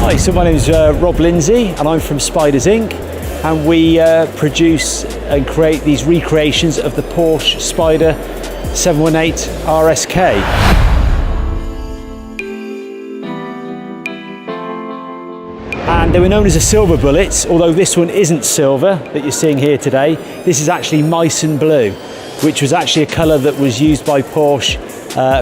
Hi, so my name is Bob Lindsay and I'm from Spyders Inc. And we produce and create these recreations of the Porsche Spyder 718 RSK. And they were known as the silver bullets, although this one isn't silver that you're seeing here today. This is actually Meissen blue, which was actually a colour that was used by Porsche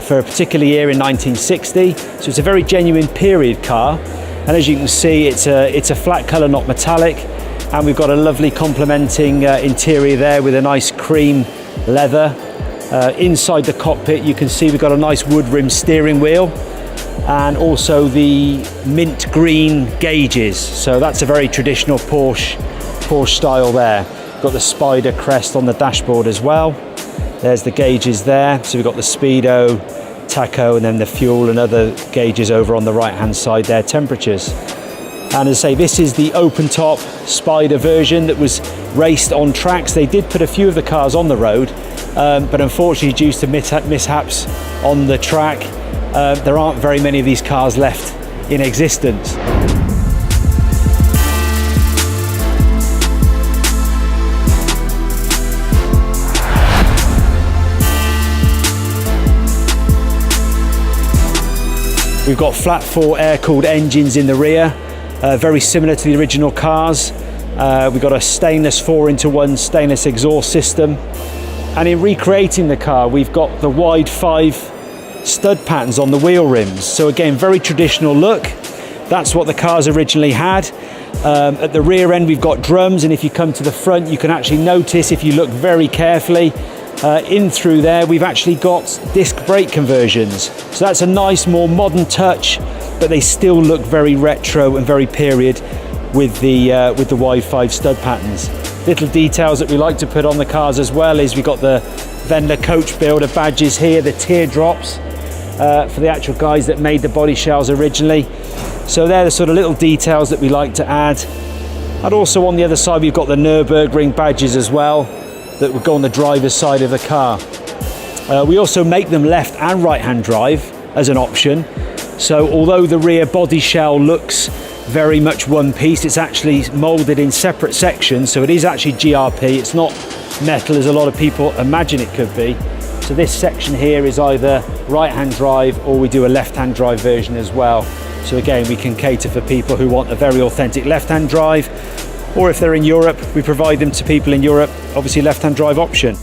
for a particular year in 1960. So it's a very genuine period car. And as you can see, it's a flat colour, not metallic. And we've got a lovely complementing interior there with a nice cream leather. Inside the cockpit, you can see we've got a nice wood rim steering wheel and also the mint green gauges. So that's a very traditional Porsche style there. We've got the Spyder crest on the dashboard as well. There's the gauges there. So we've got the speedo, tacho, and then the fuel and other gauges over on the right hand side there, temperatures. And as I say, this is the open top Spyder version that was raced on tracks. They did put a few of the cars on the road, but unfortunately due to mishaps on the track, there aren't very many of these cars left in existence. We've got flat 4 air-cooled engines in the rear, very similar to the original cars. We've got a stainless 4-into-1 stainless exhaust system. And in recreating the car, we've got the wide 5 stud patterns on the wheel rims. So again, very traditional look. That's what the cars originally had. At the rear end, we've got drums, and if you come to the front, you can actually notice, if you look very carefully, in through there, we've actually got disc brake conversions. So that's a nice, more modern touch, but they still look very retro and very period with the wide 5 stud patterns. Little details that we like to put on the cars as well is we've got the vendor coach builder badges here, the teardrops for the actual guys that made the body shells originally. So they're the sort of little details that we like to add. And also on the other side, we've got the Nürburgring badges as well that would go on the driver's side of the car. We also make them left and right hand drive as an option. So although the rear body shell looks very much one piece, it's actually molded in separate sections. So it is actually GRP, it's not metal as a lot of people imagine it could be. So this section here is either right hand drive or we do a left hand drive version as well. So again, we can cater for people who want a very authentic left hand drive, or if they're in Europe, we provide them to people in Europe, obviously left hand drive option.